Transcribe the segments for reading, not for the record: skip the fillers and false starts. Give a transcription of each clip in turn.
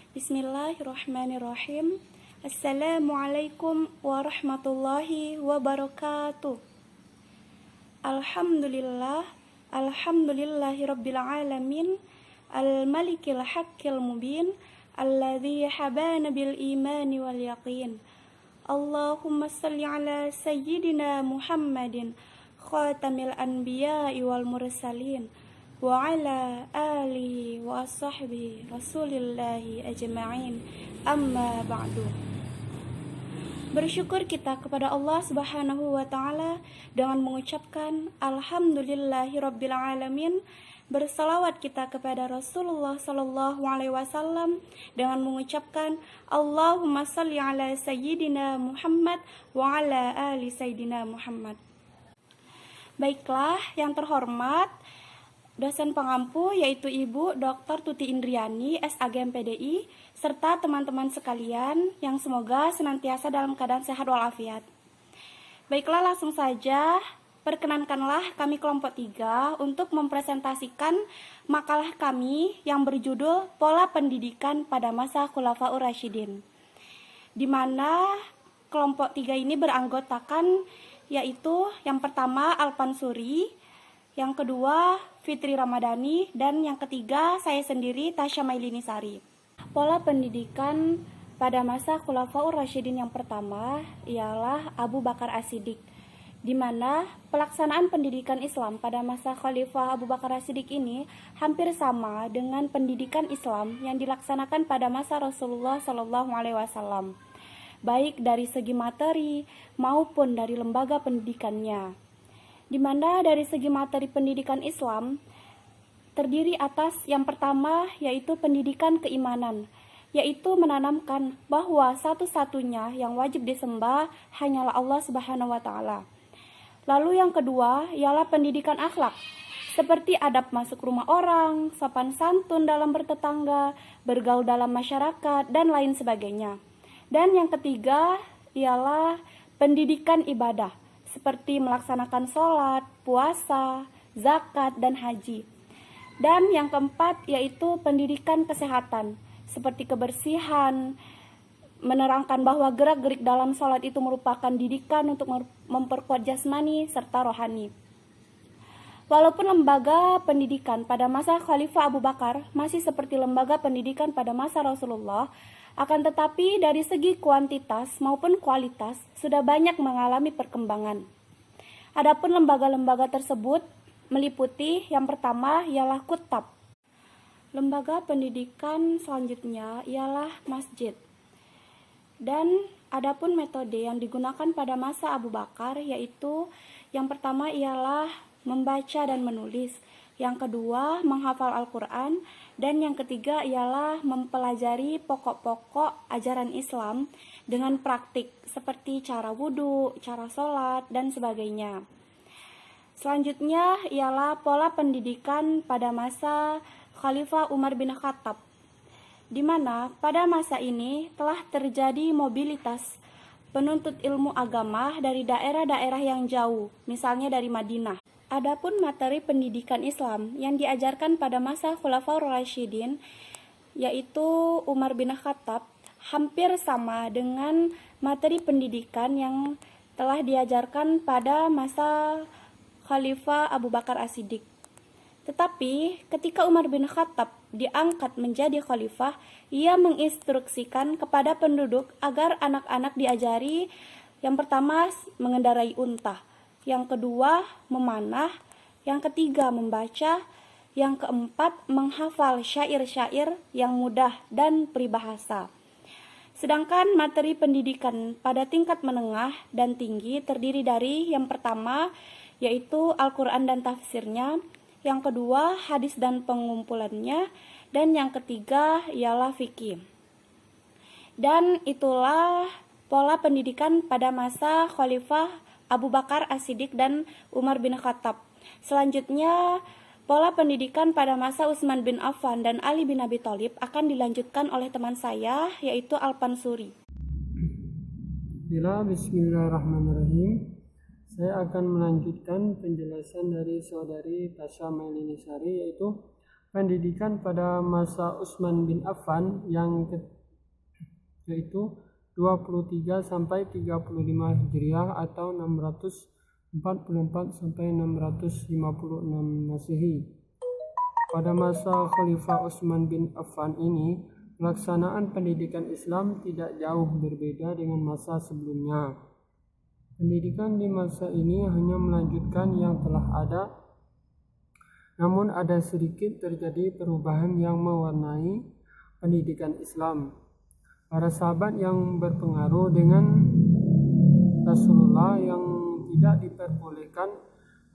Bismillahirrahmanirrahim. Assalamualaikum warahmatullahi wabarakatuh. Alhamdulillah, alhamdulillahi rabbil alamin, al-malikil haqqil mubin, alladzi habana bil imani wal yaqin. Allahumma salli ala sayyidina Muhammadin khatamil anbiya'i wal mursalin wa ala alihi wa sahbihi rasulillahi ajma'in, amma ba'du. Bersyukur kita kepada Allah Subhanahu wa Ta'ala dengan mengucapkan Alhamdulillahirabbil alamin. Bersalawat kita kepada Rasulullah Sallallahu Alaihi Wasallam dengan mengucapkan Allahumma salli ala sayyidina Muhammad wa ala ali sayyidina Muhammad. Baiklah, yang terhormat dosen pengampu yaitu Ibu Dr. Tuti Indriani, SAGM PDI, serta teman-teman sekalian yang semoga senantiasa dalam keadaan sehat walafiat. Baiklah, langsung saja perkenankanlah kami kelompok 3 untuk mempresentasikan makalah kami yang berjudul Pola Pendidikan pada Masa Khulafaur Rasyidin, di mana kelompok 3 ini beranggotakan yaitu yang pertama Alpansuri, yang kedua Fitri Ramadhani, dan yang ketiga saya sendiri Tasya Mailinisari. Pola pendidikan pada masa Khulafaur Rasyidin yang pertama ialah Abu Bakar As-Siddiq, di mana pelaksanaan pendidikan Islam pada masa Khalifah Abu Bakar As-Siddiq ini hampir sama dengan pendidikan Islam yang dilaksanakan pada masa Rasulullah Shallallahu Alaihi Wasallam, baik dari segi materi maupun dari lembaga pendidikannya. Di mana dari segi materi pendidikan Islam terdiri atas yang pertama yaitu pendidikan keimanan, yaitu menanamkan bahwa satu-satunya yang wajib disembah hanyalah Allah Subhanahu wa Ta'ala. Lalu yang kedua ialah pendidikan akhlak, seperti adab masuk rumah orang, sopan santun dalam bertetangga, bergaul dalam masyarakat, dan lain sebagainya. Dan yang ketiga ialah pendidikan ibadah, seperti melaksanakan sholat, puasa, zakat, dan haji. Dan yang keempat yaitu pendidikan kesehatan, seperti kebersihan, menerangkan bahwa gerak-gerik dalam sholat itu merupakan didikan untuk memperkuat jasmani serta rohani. Walaupun lembaga pendidikan pada masa Khalifah Abu Bakar masih seperti lembaga pendidikan pada masa Rasulullah, akan tetapi dari segi kuantitas maupun kualitas sudah banyak mengalami perkembangan. Adapun lembaga-lembaga tersebut meliputi yang pertama ialah kutab. Lembaga pendidikan selanjutnya ialah masjid. Dan adapun metode yang digunakan pada masa Abu Bakar yaitu yang pertama ialah membaca dan menulis, yang kedua menghafal Al-Quran, dan yang ketiga ialah mempelajari pokok-pokok ajaran Islam dengan praktik seperti cara wudhu, cara sholat, dan sebagainya. Selanjutnya ialah pola pendidikan pada masa Khalifah Umar bin Khattab, di mana pada masa ini telah terjadi mobilitas penuntut ilmu agama dari daerah-daerah yang jauh, misalnya dari Madinah. Adapun materi pendidikan Islam yang diajarkan pada masa Khulafaur Rasyidin yaitu Umar bin Khattab hampir sama dengan materi pendidikan yang telah diajarkan pada masa Khalifah Abu Bakar As-Siddiq. Tetapi ketika Umar bin Khattab diangkat menjadi khalifah, ia menginstruksikan kepada penduduk agar anak-anak diajari yang pertama mengendarai unta, yang kedua memanah, yang ketiga membaca, yang keempat menghafal syair-syair yang mudah dan peribahasa. Sedangkan materi pendidikan pada tingkat menengah dan tinggi terdiri dari yang pertama yaitu Al-Quran dan tafsirnya, yang kedua hadis dan pengumpulannya, dan yang ketiga ialah fikih. Dan itulah pola pendidikan pada masa Khalifah Abu Bakar As-Siddiq dan Umar bin Khattab. Selanjutnya, pola pendidikan pada masa Utsman bin Affan dan Ali bin Abi Thalib akan dilanjutkan oleh teman saya, yaitu Alpansuri. Bismillahirrahmanirrahim. Saya akan melanjutkan penjelasan dari saudari Tasya Mailinisari, yaitu pendidikan pada masa Utsman bin Affan yaitu 23 sampai 35 Hijriah atau 644 sampai 656 Masehi. Pada masa Khalifah Utsman bin Affan ini, pelaksanaan pendidikan Islam tidak jauh berbeda dengan masa sebelumnya. Pendidikan di masa ini hanya melanjutkan yang telah ada, namun ada sedikit terjadi perubahan yang mewarnai pendidikan Islam. Para sahabat yang berpengaruh dengan Rasulullah yang tidak diperbolehkan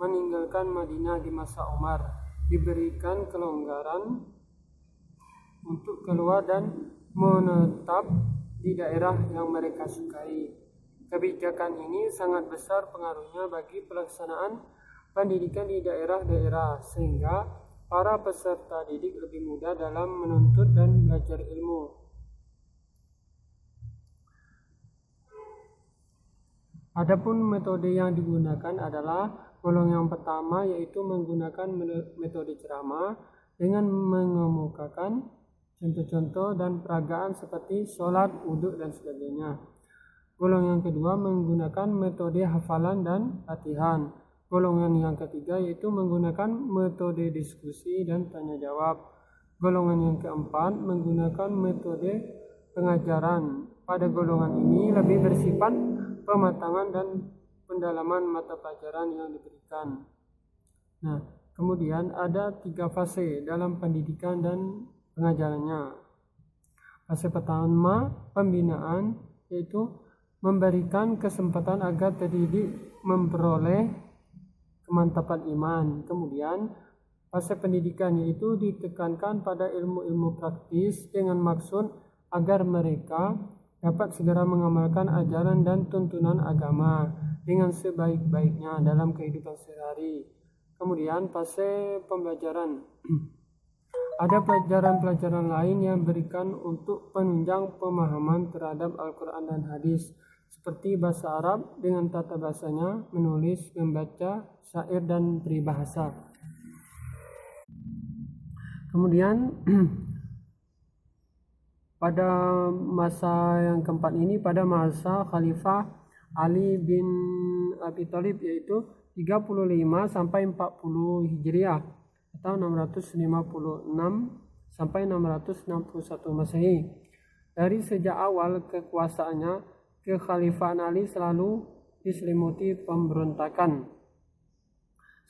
meninggalkan Madinah di masa Umar diberikan kelonggaran untuk keluar dan menetap di daerah yang mereka sukai. Kebijakan ini sangat besar pengaruhnya bagi pelaksanaan pendidikan di daerah-daerah, sehingga para peserta didik lebih mudah dalam menuntut dan belajar ilmu. Adapun metode yang digunakan adalah golongan pertama, yaitu menggunakan metode ceramah dengan mengemukakan contoh-contoh dan peragaan seperti sholat, wudhu, dan sebagainya. Golongan kedua menggunakan metode hafalan dan latihan. Golongan yang ketiga yaitu menggunakan metode diskusi dan tanya jawab. Golongan yang keempat menggunakan metode pengajaran. Pada golongan ini lebih bersifat pematangan dan pendalaman mata pelajaran yang diberikan. Nah, kemudian ada 3 fase dalam pendidikan dan pengajarannya. Fase pertama, pembinaan, yaitu memberikan kesempatan agar terdidik memperoleh kemantapan iman. Kemudian fase pendidikan yaitu ditekankan pada ilmu-ilmu praktis dengan maksud agar mereka dapat segera mengamalkan ajaran dan tuntunan agama dengan sebaik-baiknya dalam kehidupan sehari-hari. Kemudian fase pembelajaran. Ada pelajaran-pelajaran lain yang berikan untuk penunjang pemahaman terhadap Al-Quran dan hadis, seperti bahasa Arab dengan tata bahasanya, menulis, membaca, syair, dan peribahasa. Kemudian pada masa yang keempat ini, pada masa Khalifah Ali bin Abi Thalib, yaitu 35 sampai 40 Hijriah atau 656 sampai 661 Masehi. Dari sejak awal kekuasaannya, kekhalifahan Ali selalu diselimuti pemberontakan.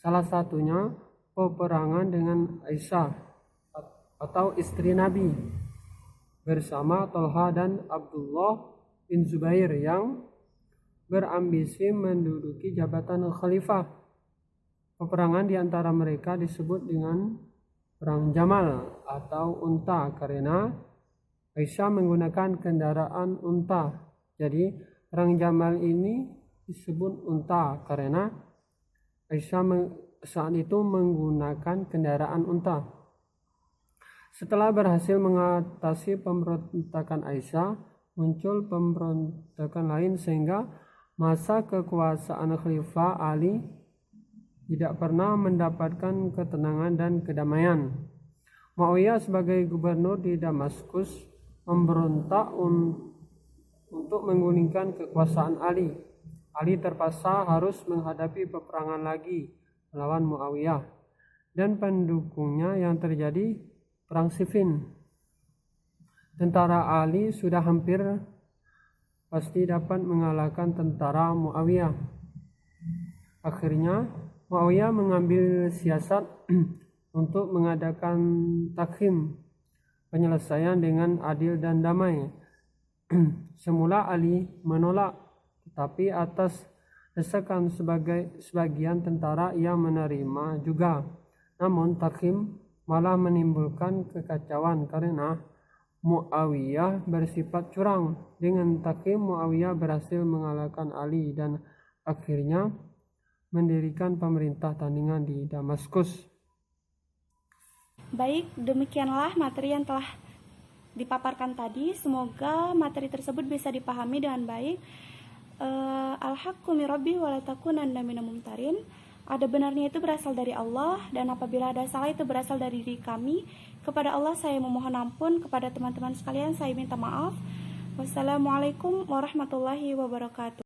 Salah satunya peperangan dengan Aisyah atau istri Nabi bersama Tolha dan Abdullah bin Zubair yang berambisi menduduki jabatan khalifah. Peperangan di antara mereka disebut dengan Perang Jamal atau unta karena Aisyah menggunakan kendaraan unta. Jadi Perang Jamal ini disebut unta karena Aisyah saat itu menggunakan kendaraan unta. Setelah berhasil mengatasi pemberontakan Aisyah, muncul pemberontakan lain sehingga masa kekuasaan Khalifah Ali tidak pernah mendapatkan ketenangan dan kedamaian. Muawiyah sebagai gubernur di Damaskus memberontak untuk menggulingkan kekuasaan Ali. Ali terpaksa harus menghadapi peperangan lagi melawan Muawiyah dan pendukungnya yang terjadi Perang Siffin. Tentara Ali sudah hampir pasti dapat mengalahkan tentara Muawiyah. Akhirnya Muawiyah mengambil siasat untuk mengadakan takhim, penyelesaian dengan adil dan damai. Semula Ali menolak, tetapi atas desakan sebagian tentara ia menerima juga. Namun takhim malah menimbulkan kekacauan karena Muawiyah bersifat curang. Dengan takhim Muawiyah berhasil mengalahkan Ali dan akhirnya mendirikan pemerintah tandingan di Damaskus. Baik, demikianlah materi yang telah dipaparkan tadi. Semoga materi tersebut bisa dipahami dengan baik. Al-haqqu min rabbi wa la takunanna minal mumtarin. ada benarnya itu berasal dari Allah, dan apabila ada salah itu berasal dari diri kami. Kepada Allah saya memohon ampun, kepada teman-teman sekalian saya minta maaf. Wassalamualaikum warahmatullahi wabarakatuh.